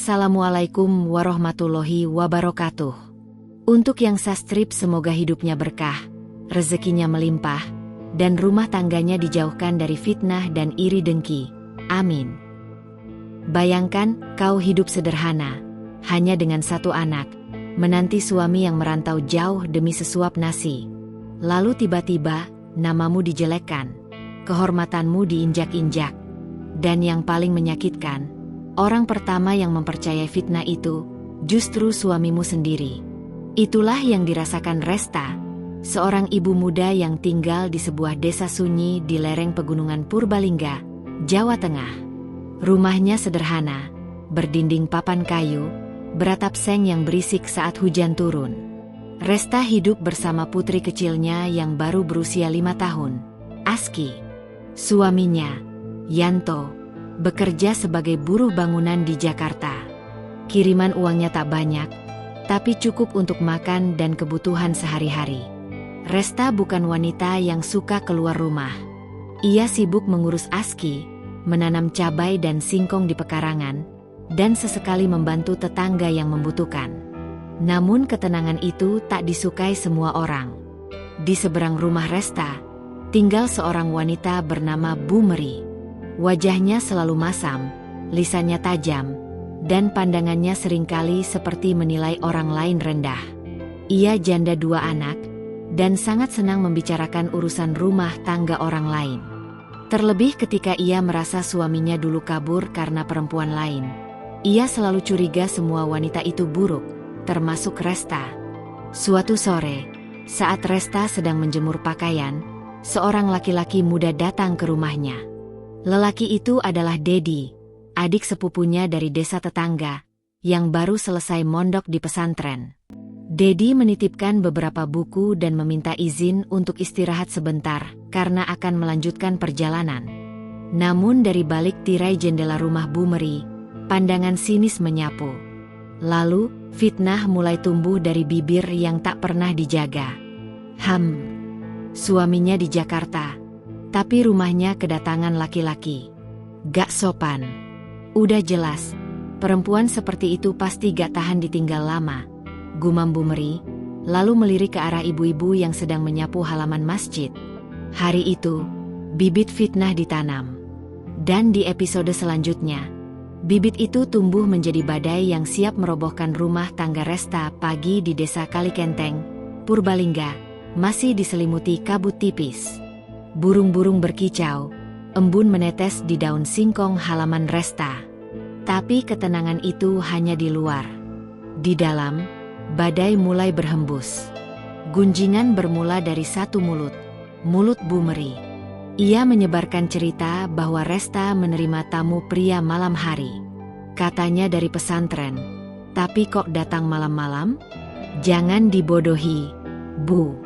Assalamualaikum warahmatullahi wabarakatuh. Untuk yang sastrip semoga hidupnya berkah, rezekinya melimpah, dan rumah tangganya dijauhkan dari fitnah dan iri dengki. Amin. Bayangkan kau hidup sederhana, hanya dengan satu anak, menanti suami yang merantau jauh demi sesuap nasi. Lalu tiba-tiba, namamu dijelekkan, kehormatanmu diinjak-injak. Dan yang paling menyakitkan, orang pertama yang mempercayai fitnah itu, justru suamimu sendiri. Itulah yang dirasakan Resta, seorang ibu muda yang tinggal di sebuah desa sunyi di lereng pegunungan Purbalingga, Jawa Tengah. Rumahnya sederhana, berdinding papan kayu, beratap seng yang berisik saat hujan turun. Resta hidup bersama putri kecilnya yang baru berusia 5 tahun, Aski. Suaminya, Yanto, bekerja sebagai buruh bangunan di Jakarta. Kiriman uangnya tak banyak, tapi cukup untuk makan dan kebutuhan sehari-hari. Resta bukan wanita yang suka keluar rumah. Ia sibuk mengurus Aski, menanam cabai dan singkong di pekarangan, dan sesekali membantu tetangga yang membutuhkan. Namun ketenangan itu tak disukai semua orang. Di seberang rumah Resta, tinggal seorang wanita bernama Bu Meri. Wajahnya selalu masam, lisannya tajam, dan pandangannya seringkali seperti menilai orang lain rendah. Ia janda 2 anak, dan sangat senang membicarakan urusan rumah tangga orang lain. Terlebih ketika ia merasa suaminya dulu kabur karena perempuan lain. Ia selalu curiga semua wanita itu buruk, termasuk Resta. Suatu sore, saat Resta sedang menjemur pakaian, seorang laki-laki muda datang ke rumahnya. Lelaki itu adalah Dedi, adik sepupunya dari desa tetangga, yang baru selesai mondok di pesantren. Dedi menitipkan beberapa buku dan meminta izin untuk istirahat sebentar, karena akan melanjutkan perjalanan. Namun dari balik tirai jendela rumah Bu Meri, pandangan sinis menyapu. Lalu, fitnah mulai tumbuh dari bibir yang tak pernah dijaga. Suaminya di Jakarta, tapi rumahnya kedatangan laki-laki. Gak sopan. Udah jelas, perempuan seperti itu pasti gak tahan ditinggal lama, gumam Bu Meri, lalu melirik ke arah ibu-ibu yang sedang menyapu halaman masjid. Hari itu, bibit fitnah ditanam. Dan di episode selanjutnya, bibit itu tumbuh menjadi badai yang siap merobohkan rumah tangga Resta pagi di desa Kalikenteng, Purbalingga, masih diselimuti kabut tipis. Burung-burung berkicau, embun menetes di daun singkong halaman Resta. Tapi ketenangan itu hanya di luar. Di dalam, badai mulai berhembus. Gunjingan bermula dari satu mulut, mulut Bu Meri. Ia menyebarkan cerita bahwa Resta menerima tamu pria malam hari. Katanya dari pesantren. Tapi kok datang malam-malam? Jangan dibodohi, Bu.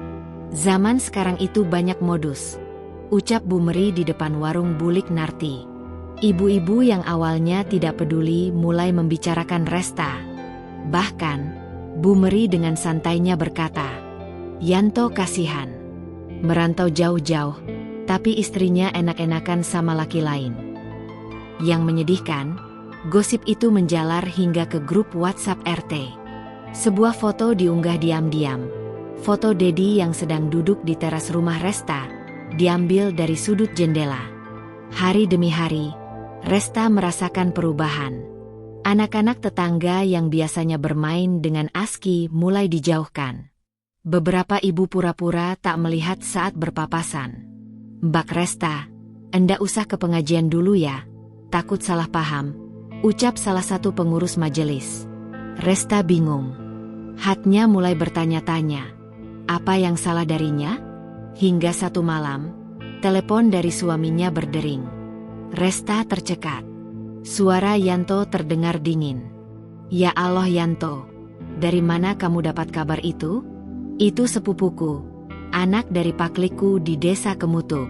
Zaman sekarang itu banyak modus, ucap Bu Meri di depan warung bulik Narti. Ibu-ibu yang awalnya tidak peduli mulai membicarakan Resta. Bahkan, Bu Meri dengan santainya berkata, Yanto kasihan. Merantau jauh-jauh, tapi istrinya enak-enakan sama laki lain. Yang menyedihkan, gosip itu menjalar hingga ke grup WhatsApp RT. Sebuah foto diunggah diam-diam. Foto Dedi yang sedang duduk di teras rumah Resta, diambil dari sudut jendela. Hari demi hari, Resta merasakan perubahan. Anak-anak tetangga yang biasanya bermain dengan Aski mulai dijauhkan. Beberapa ibu pura-pura tak melihat saat berpapasan. Mbak Resta, enda usah ke pengajian dulu ya, takut salah paham, ucap salah satu pengurus majelis. Resta bingung. Hatinya mulai bertanya-tanya, apa yang salah darinya? Hingga satu malam, telepon dari suaminya berdering. Resta tercekat. Suara Yanto terdengar dingin. Ya Allah Yanto, dari mana kamu dapat kabar itu? Itu sepupuku, anak dari paklikku di desa Kemutuk.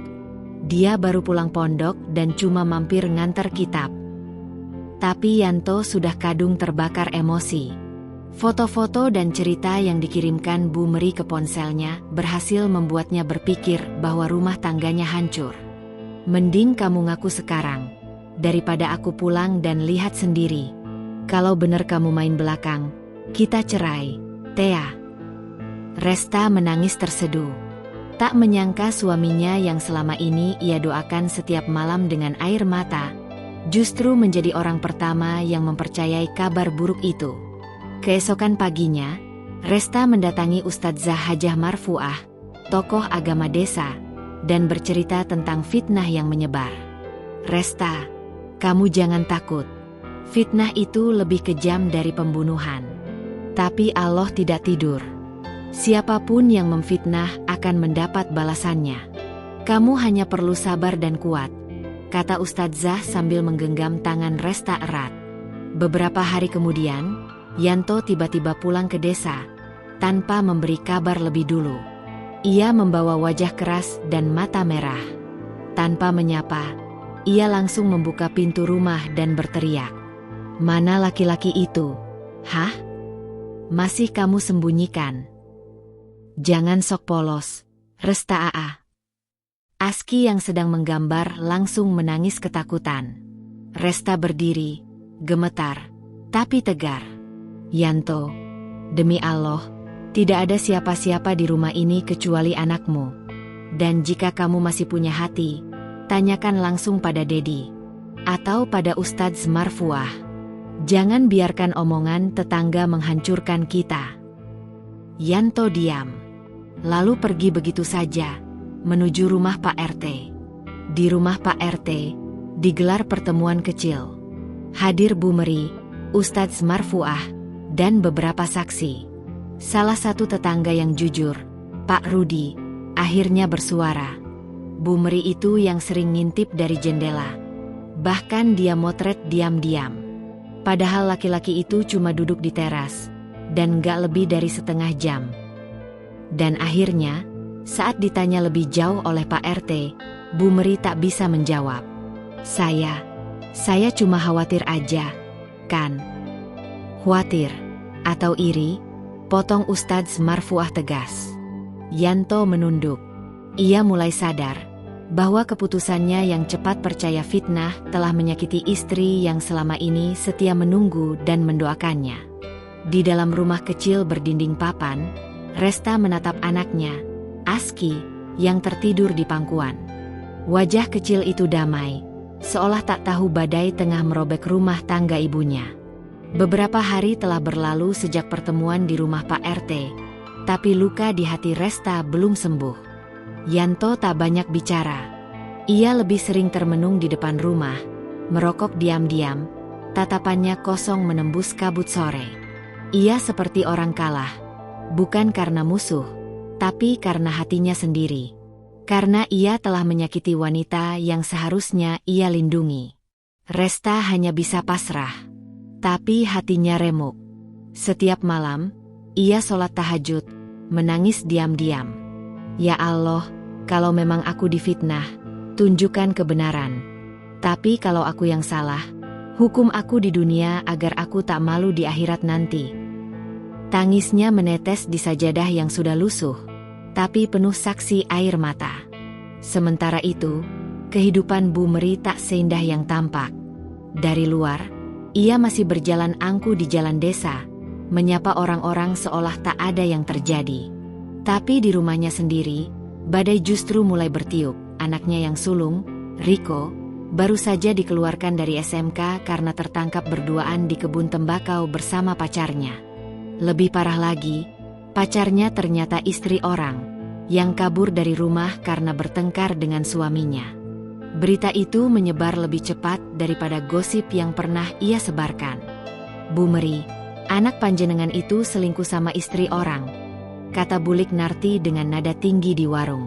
Dia baru pulang pondok dan cuma mampir nganter kitab. Tapi Yanto sudah kadung terbakar emosi. Foto-foto dan cerita yang dikirimkan Bu Meri ke ponselnya berhasil membuatnya berpikir bahwa rumah tangganya hancur. Mending kamu ngaku sekarang, daripada aku pulang dan lihat sendiri, Kalau bener kamu main belakang, kita cerai, Thea. Resta menangis terseduh. Tak menyangka suaminya yang selama ini ia doakan setiap malam dengan air mata, justru menjadi orang pertama yang mempercayai kabar buruk itu. Keesokan paginya, Resta mendatangi Ustadzah Hajah Marfuah, tokoh agama desa, dan bercerita tentang fitnah yang menyebar. Resta, kamu jangan takut. Fitnah itu lebih kejam dari pembunuhan. Tapi Allah tidak tidur. Siapapun yang memfitnah akan mendapat balasannya. Kamu hanya perlu sabar dan kuat, kata Ustadzah sambil menggenggam tangan Resta erat. Beberapa hari kemudian, Yanto tiba-tiba pulang ke desa, tanpa memberi kabar lebih dulu. Ia membawa wajah keras dan mata merah. Tanpa menyapa, ia langsung membuka pintu rumah dan berteriak. Mana laki-laki itu? Hah? Masih kamu sembunyikan? Jangan sok polos, Resta Aa. Aski yang sedang menggambar langsung menangis ketakutan. Resta berdiri, gemetar, tapi tegar. Yanto, demi Allah, tidak ada siapa-siapa di rumah ini kecuali anakmu. Dan jika kamu masih punya hati, tanyakan langsung pada Dedi. Atau pada Ustadz Marfuah. Jangan biarkan omongan tetangga menghancurkan kita. Yanto diam. Lalu pergi begitu saja, menuju rumah Pak RT. Di rumah Pak RT, digelar pertemuan kecil. Hadir Bu Meri, Ustadz Marfuah, dan beberapa saksi. Salah satu tetangga yang jujur, Pak Rudi, akhirnya bersuara. Bu Meri itu yang sering ngintip dari jendela. Bahkan dia motret diam-diam. Padahal laki-laki itu cuma duduk di teras, dan gak lebih dari setengah jam. Dan akhirnya, saat ditanya lebih jauh oleh Pak RT, Bu Meri tak bisa menjawab. Saya cuma khawatir aja, kan? Khawatir, atau iri? Potong Ustadz Marfuah tegas. Yanto menunduk. Ia mulai sadar bahwa keputusannya yang cepat percaya fitnah telah menyakiti istri yang selama ini setia menunggu dan mendoakannya. Di dalam rumah kecil berdinding papan, Resta menatap anaknya, Aski, yang tertidur di pangkuan. Wajah kecil itu damai, seolah tak tahu badai tengah merobek rumah tangga ibunya. Beberapa hari telah berlalu sejak pertemuan di rumah Pak RT, tapi luka di hati Resta belum sembuh. Yanto tak banyak bicara. Ia lebih sering termenung di depan rumah, merokok diam-diam, tatapannya kosong menembus kabut sore. Ia seperti orang kalah. Bukan karena musuh, tapi karena hatinya sendiri. Karena ia telah menyakiti wanita yang seharusnya ia lindungi. Resta hanya bisa pasrah. Tapi hatinya remuk. Setiap malam, ia sholat tahajud, menangis diam-diam. Ya Allah, kalau memang aku difitnah, tunjukkan kebenaran. Tapi kalau aku yang salah, hukum aku di dunia agar aku tak malu di akhirat nanti. Tangisnya menetes di sajadah yang sudah lusuh, tapi penuh saksi air mata. Sementara itu, kehidupan Bu Meri tak seindah yang tampak. Dari luar, ia masih berjalan angku di jalan desa, menyapa orang-orang seolah tak ada yang terjadi. Tapi di rumahnya sendiri, badai justru mulai bertiup. Anaknya yang sulung, Riko, baru saja dikeluarkan dari SMK karena tertangkap berduaan di kebun tembakau bersama pacarnya. Lebih parah lagi, pacarnya ternyata istri orang, yang kabur dari rumah karena bertengkar dengan suaminya. Berita itu menyebar lebih cepat daripada gosip yang pernah ia sebarkan. Bu Meri, anak panjenengan itu selingkuh sama istri orang, kata Bulik Narti dengan nada tinggi di warung.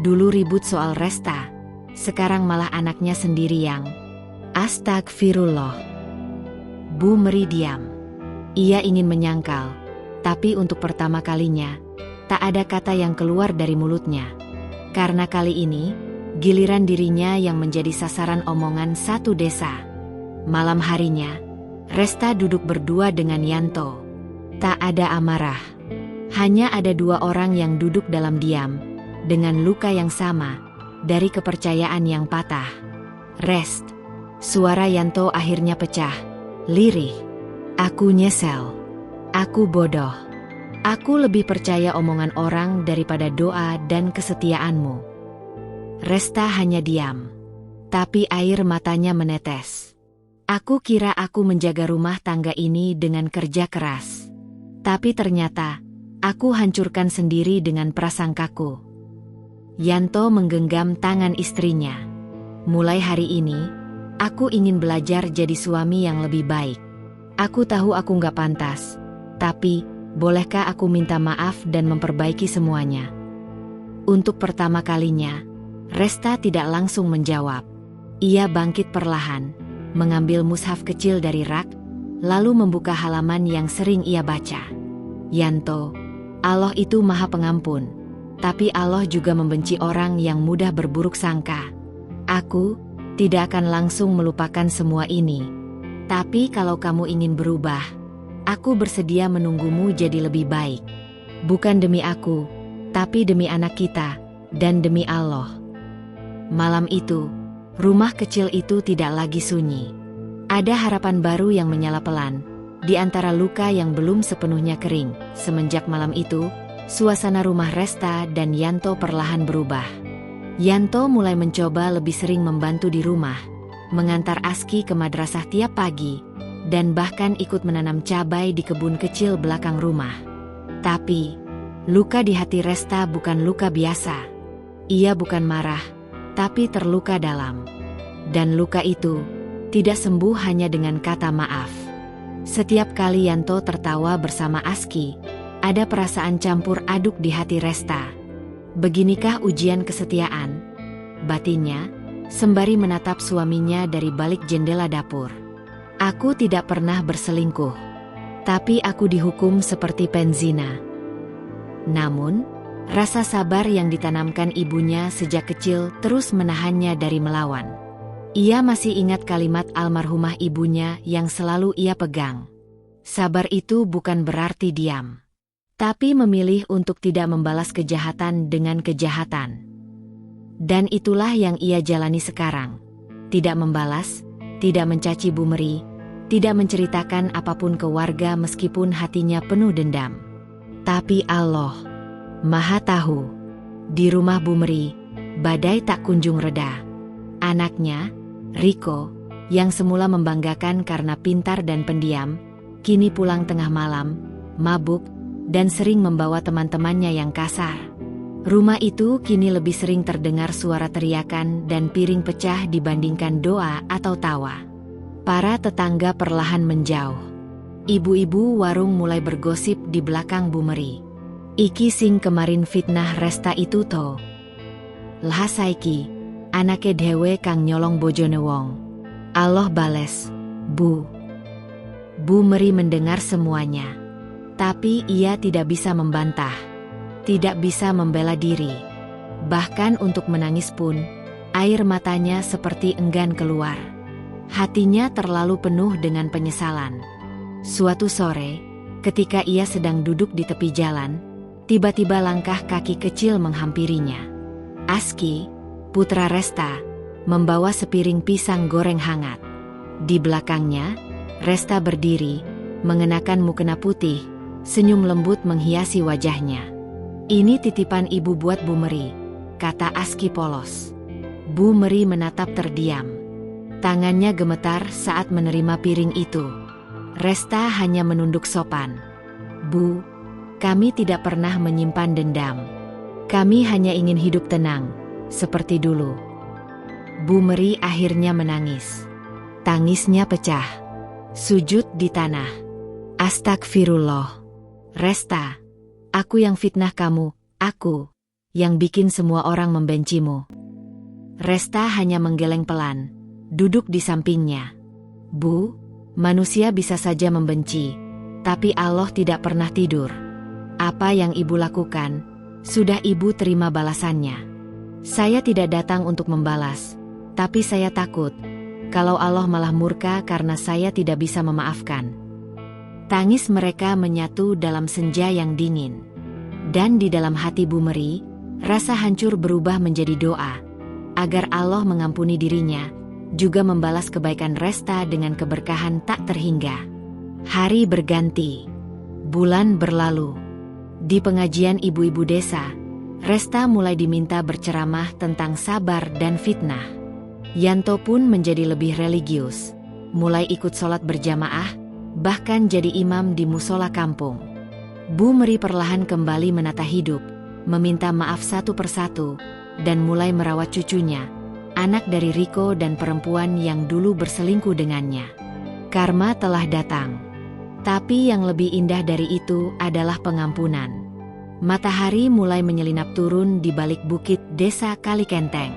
Dulu ribut soal Resta, sekarang malah anaknya sendiri yang... Astagfirullah. Bu Meri diam. Ia ingin menyangkal, tapi untuk pertama kalinya, tak ada kata yang keluar dari mulutnya. Karena kali ini, giliran dirinya yang menjadi sasaran omongan satu desa. Malam harinya, Resta duduk berdua dengan Yanto. Tak ada amarah. Hanya ada dua orang yang duduk dalam diam, dengan luka yang sama, dari kepercayaan yang patah. Rest. Suara Yanto akhirnya pecah, lirih. Aku nyesel. Aku bodoh. Aku lebih percaya omongan orang daripada doa dan kesetiaanmu. Resta hanya diam. Tapi air matanya menetes. Aku kira aku menjaga rumah tangga ini dengan kerja keras. Tapi ternyata, aku hancurkan sendiri dengan prasangkaku. Yanto menggenggam tangan istrinya. Mulai hari ini, aku ingin belajar jadi suami yang lebih baik. Aku tahu aku nggak pantas. Tapi, bolehkah aku minta maaf dan memperbaiki semuanya? Untuk pertama kalinya, Resta tidak langsung menjawab. Ia bangkit perlahan, mengambil mushaf kecil dari rak, lalu membuka halaman yang sering ia baca. Yanto, Allah itu Maha Pengampun, tapi Allah juga membenci orang yang mudah berburuk sangka. Aku tidak akan langsung melupakan semua ini. Tapi kalau kamu ingin berubah, aku bersedia menunggumu jadi lebih baik. Bukan demi aku, tapi demi anak kita, dan demi Allah. Malam itu, rumah kecil itu tidak lagi sunyi. Ada harapan baru yang menyala pelan, di antara luka yang belum sepenuhnya kering. Semenjak malam itu, suasana rumah Resta dan Yanto perlahan berubah. Yanto mulai mencoba lebih sering membantu di rumah, mengantar Aski ke madrasah tiap pagi, dan bahkan ikut menanam cabai di kebun kecil belakang rumah. Tapi, luka di hati Resta bukan luka biasa. Ia bukan marah, tapi terluka dalam. Dan luka itu tidak sembuh hanya dengan kata maaf. Setiap kali Yanto tertawa bersama Aski, ada perasaan campur aduk di hati Resta. Beginikah ujian kesetiaan? Batinnya, sembari menatap suaminya dari balik jendela dapur. Aku tidak pernah berselingkuh, tapi aku dihukum seperti penzina. Namun, rasa sabar yang ditanamkan ibunya sejak kecil terus menahannya dari melawan. Ia masih ingat kalimat almarhumah ibunya yang selalu ia pegang. Sabar itu bukan berarti diam, tapi memilih untuk tidak membalas kejahatan dengan kejahatan. Dan itulah yang ia jalani sekarang. Tidak membalas, tidak mencaci Bu Meri, tidak menceritakan apapun ke warga meskipun hatinya penuh dendam. Tapi Allah Maha tahu. Di rumah Bu Meri, badai tak kunjung reda. Anaknya, Riko, yang semula membanggakan karena pintar dan pendiam, kini pulang tengah malam, mabuk, dan sering membawa teman-temannya yang kasar. Rumah itu kini lebih sering terdengar suara teriakan dan piring pecah dibandingkan doa atau tawa. Para tetangga perlahan menjauh. Ibu-ibu warung mulai bergosip di belakang Bu Meri. Iki sing kemarin fitnah Resta itu to. Lah saiki, anake dhewe kang nyolong bojone wong. Allah bales, Bu. Bu Meri mendengar semuanya. Tapi ia tidak bisa membantah. Tidak bisa membela diri. Bahkan untuk menangis pun, air matanya seperti enggan keluar. Hatinya terlalu penuh dengan penyesalan. Suatu sore, ketika ia sedang duduk di tepi jalan, tiba-tiba langkah kaki kecil menghampirinya. Aski, putra Resta, membawa sepiring pisang goreng hangat. Di belakangnya, Resta berdiri, mengenakan mukena putih, senyum lembut menghiasi wajahnya. Ini titipan ibu buat Bu Meri, kata Aski polos. Bu Meri menatap terdiam. Tangannya gemetar saat menerima piring itu. Resta hanya menunduk sopan. Bu, kami tidak pernah menyimpan dendam. Kami hanya ingin hidup tenang, seperti dulu. Bu Meri akhirnya menangis. Tangisnya pecah. Sujud di tanah. Astagfirullah. Resta, aku yang fitnah kamu, aku yang bikin semua orang membencimu. Resta hanya menggeleng pelan, duduk di sampingnya. Bu, manusia bisa saja membenci, tapi Allah tidak pernah tidur. Apa yang ibu lakukan, sudah ibu terima balasannya. Saya tidak datang untuk membalas, tapi saya takut kalau Allah malah murka karena saya tidak bisa memaafkan. Tangis mereka menyatu dalam senja yang dingin. Dan di dalam hati Bu Meri, rasa hancur berubah menjadi doa, agar Allah mengampuni dirinya, juga membalas kebaikan Resta dengan keberkahan tak terhingga. Hari berganti. Bulan berlalu. Di pengajian ibu-ibu desa, Resta mulai diminta berceramah tentang sabar dan fitnah. Yanto pun menjadi lebih religius, mulai ikut sholat berjamaah, bahkan jadi imam di musola kampung. Bu Meri perlahan kembali menata hidup, meminta maaf satu persatu, dan mulai merawat cucunya, anak dari Riko dan perempuan yang dulu berselingkuh dengannya. Karma telah datang. Tapi yang lebih indah dari itu adalah pengampunan. Matahari mulai menyelinap turun di balik bukit desa Kalikenteng.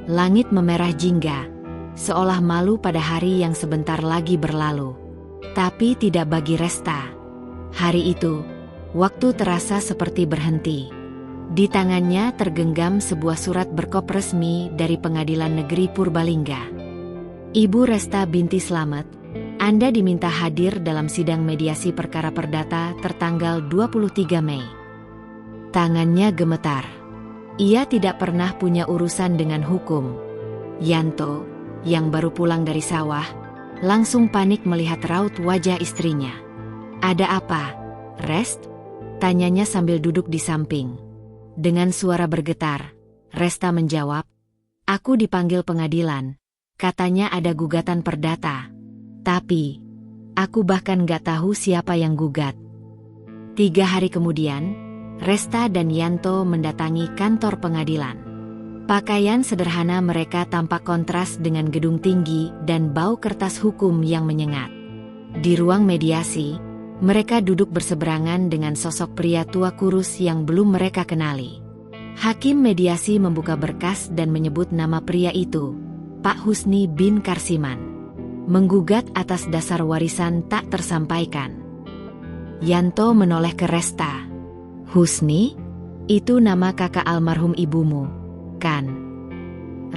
Langit memerah jingga, seolah malu pada hari yang sebentar lagi berlalu. Tapi tidak bagi Resta. Hari itu, waktu terasa seperti berhenti. Di tangannya tergenggam sebuah surat berkop resmi dari Pengadilan Negeri Purbalingga. Ibu Resta binti Slamet, Anda diminta hadir dalam sidang mediasi perkara perdata tertanggal 23 Mei. Tangannya gemetar. Ia tidak pernah punya urusan dengan hukum. Yanto, yang baru pulang dari sawah, langsung panik melihat raut wajah istrinya. "Ada apa, Rest?" tanyanya sambil duduk di samping. Dengan suara bergetar, Resta menjawab, "Aku dipanggil pengadilan. Katanya ada gugatan perdata. Tapi, aku bahkan gak tahu siapa yang gugat." 3 hari kemudian, Resta dan Yanto mendatangi kantor pengadilan. Pakaian sederhana mereka tampak kontras dengan gedung tinggi dan bau kertas hukum yang menyengat. Di ruang mediasi, mereka duduk berseberangan dengan sosok pria tua kurus yang belum mereka kenali. Hakim mediasi membuka berkas dan menyebut nama pria itu, Pak Husni bin Karsiman. Menggugat atas dasar warisan tak tersampaikan. Yanto menoleh ke Resta. "Husni? Itu nama kakak almarhum ibumu, kan?"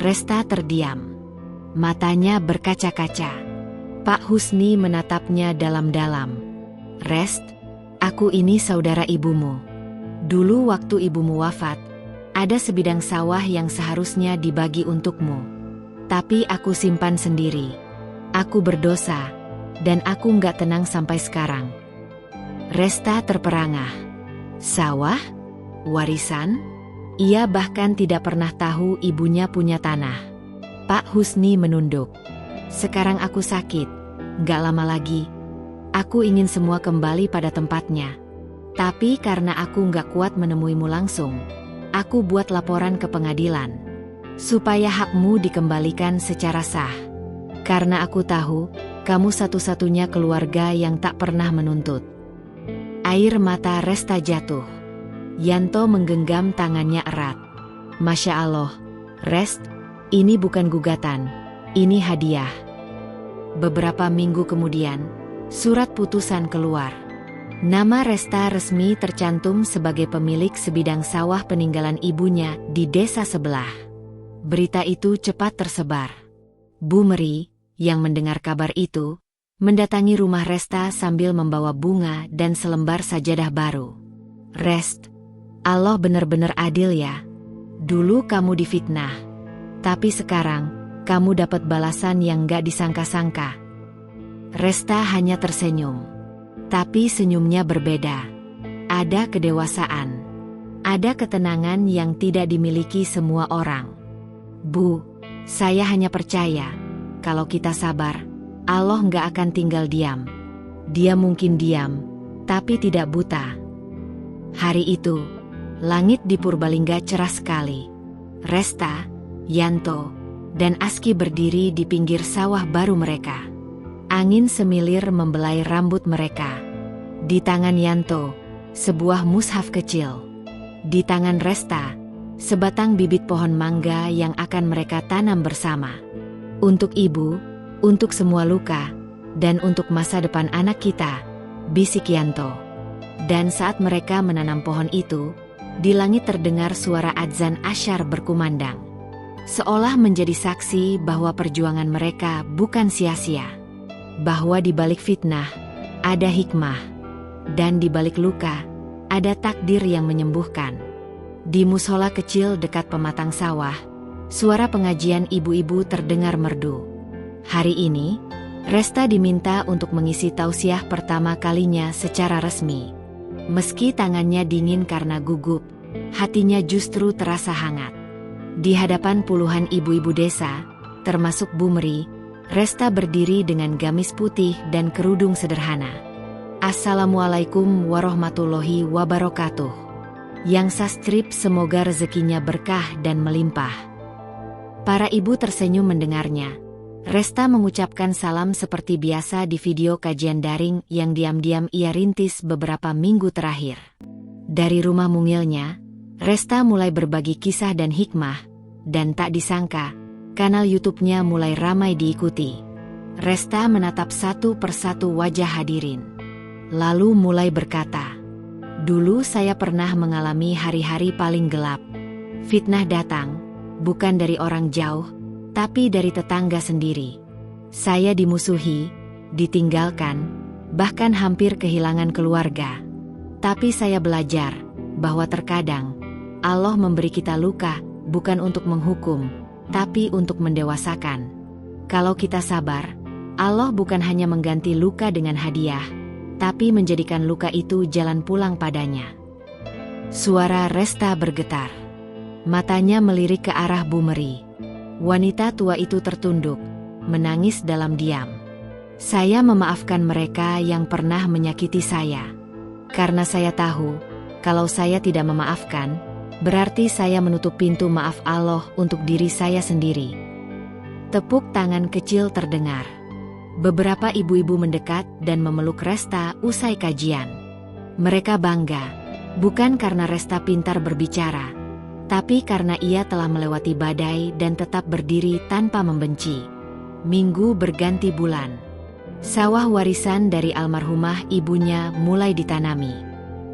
Resta terdiam. Matanya berkaca-kaca. Pak Husni menatapnya dalam-dalam. "Rest, aku ini saudara ibumu. Dulu waktu ibumu wafat, ada sebidang sawah yang seharusnya dibagi untukmu. Tapi aku simpan sendiri. Aku berdosa, dan aku nggak tenang sampai sekarang." Resta terperangah. Sawah? Warisan? Ia bahkan tidak pernah tahu ibunya punya tanah. Pak Husni menunduk. "Sekarang aku sakit. Gak lama lagi. Aku ingin semua kembali pada tempatnya. Tapi karena aku gak kuat menemuimu langsung, aku buat laporan ke pengadilan. Supaya hakmu dikembalikan secara sah. Karena aku tahu, kamu satu-satunya keluarga yang tak pernah menuntut." Air mata Resta jatuh. Yanto menggenggam tangannya erat. "Masya Allah, Rest, ini bukan gugatan, ini hadiah." Beberapa minggu kemudian, surat putusan keluar. Nama Resta resmi tercantum sebagai pemilik sebidang sawah peninggalan ibunya di desa sebelah. Berita itu cepat tersebar. Bu Meri, yang mendengar kabar itu, mendatangi rumah Resta sambil membawa bunga dan selembar sajadah baru. "Rest, Allah benar-benar adil ya. Dulu kamu difitnah, tapi sekarang kamu dapat balasan yang gak disangka-sangka." Resta hanya tersenyum. Tapi senyumnya berbeda. Ada kedewasaan. Ada ketenangan yang tidak dimiliki semua orang. "Bu, saya hanya percaya, kalau kita sabar, Allah nggak akan tinggal diam. Dia mungkin diam, tapi tidak buta." Hari itu, langit di Purbalingga cerah sekali. Resta, Yanto, dan Aski berdiri di pinggir sawah baru mereka. Angin semilir membelai rambut mereka. Di tangan Yanto, sebuah mushaf kecil. Di tangan Resta, sebatang bibit pohon mangga yang akan mereka tanam bersama. "Untuk ibu, untuk semua luka, dan untuk masa depan anak kita," bisik Yanto. Dan saat mereka menanam pohon itu, di langit terdengar suara adzan asyar berkumandang. Seolah menjadi saksi bahwa perjuangan mereka bukan sia-sia. Bahwa di balik fitnah, ada hikmah. Dan di balik luka, ada takdir yang menyembuhkan. Di musola kecil dekat pematang sawah, suara pengajian ibu-ibu terdengar merdu. Hari ini, Resta diminta untuk mengisi tausiah pertama kalinya secara resmi. Meski tangannya dingin karena gugup, hatinya justru terasa hangat. Di hadapan puluhan ibu-ibu desa, termasuk Bu Meri, Resta berdiri dengan gamis putih dan kerudung sederhana. Assalamualaikum warahmatullahi wabarakatuh. Yang sastrip semoga rezekinya berkah dan melimpah. Para ibu tersenyum mendengarnya. Resta mengucapkan salam seperti biasa di video kajian daring yang diam-diam ia rintis beberapa minggu terakhir. Dari rumah mungilnya, Resta mulai berbagi kisah dan hikmah, dan tak disangka, kanal YouTube-nya mulai ramai diikuti. Resta menatap satu persatu wajah hadirin. Lalu mulai berkata, "Dulu saya pernah mengalami hari-hari paling gelap. Fitnah datang, bukan dari orang jauh, tapi dari tetangga sendiri. Saya dimusuhi, ditinggalkan, bahkan hampir kehilangan keluarga. Tapi saya belajar bahwa terkadang Allah memberi kita luka bukan untuk menghukum, tapi untuk mendewasakan. Kalau kita sabar, Allah bukan hanya mengganti luka dengan hadiah, tapi menjadikan luka itu jalan pulang padanya." Suara Resta bergetar. Matanya melirik ke arah Bu Meri. Wanita tua itu tertunduk, menangis dalam diam. "Saya memaafkan mereka yang pernah menyakiti saya. Karena saya tahu, kalau saya tidak memaafkan, berarti saya menutup pintu maaf Allah untuk diri saya sendiri." Tepuk tangan kecil terdengar. Beberapa ibu-ibu mendekat dan memeluk Resta usai kajian. Mereka bangga, bukan karena Resta pintar berbicara, tapi karena ia telah melewati badai dan tetap berdiri tanpa membenci. Minggu berganti bulan. Sawah warisan dari almarhumah ibunya mulai ditanami.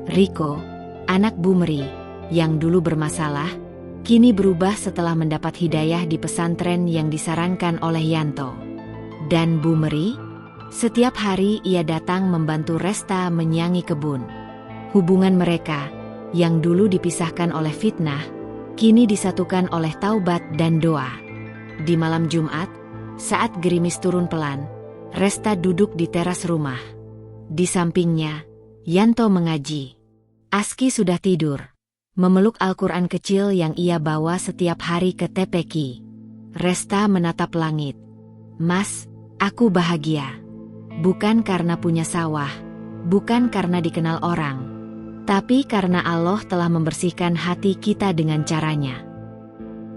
Riko, anak Bu Meri, yang dulu bermasalah, kini berubah setelah mendapat hidayah di pesantren yang disarankan oleh Yanto. Dan Bu Meri, setiap hari ia datang membantu Resta menyiangi kebun. Hubungan mereka, yang dulu dipisahkan oleh fitnah, kini disatukan oleh taubat dan doa. Di malam Jumat, saat gerimis turun pelan, Resta duduk di teras rumah. Di sampingnya, Yanto mengaji. Aski sudah tidur, memeluk Al-Quran kecil yang ia bawa setiap hari ke TPQ. Resta menatap langit. "Mas, aku bahagia. Bukan karena punya sawah, bukan karena dikenal orang, tapi karena Allah telah membersihkan hati kita dengan caranya."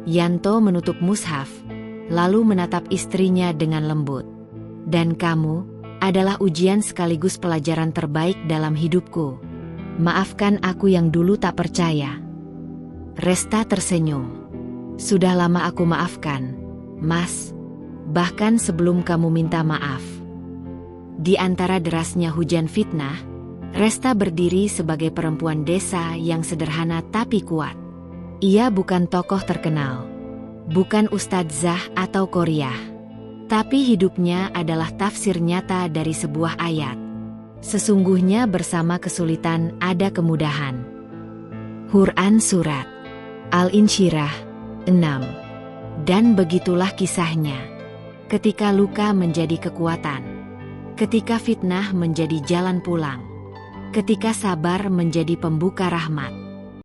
Yanto menutup mushaf, lalu menatap istrinya dengan lembut. "Dan kamu adalah ujian sekaligus pelajaran terbaik dalam hidupku. Maafkan aku yang dulu tak percaya." Resta tersenyum. "Sudah lama aku maafkan, Mas. Bahkan sebelum kamu minta maaf." Di antara derasnya hujan fitnah, Resta berdiri sebagai perempuan desa yang sederhana tapi kuat. Ia bukan tokoh terkenal, bukan ustadzah atau qoriah, tapi hidupnya adalah tafsir nyata dari sebuah ayat. Sesungguhnya bersama kesulitan ada kemudahan. Quran Surat Al-Insyirah 6. Dan begitulah kisahnya. Ketika luka menjadi kekuatan, ketika fitnah menjadi jalan pulang, ketika sabar menjadi pembuka rahmat.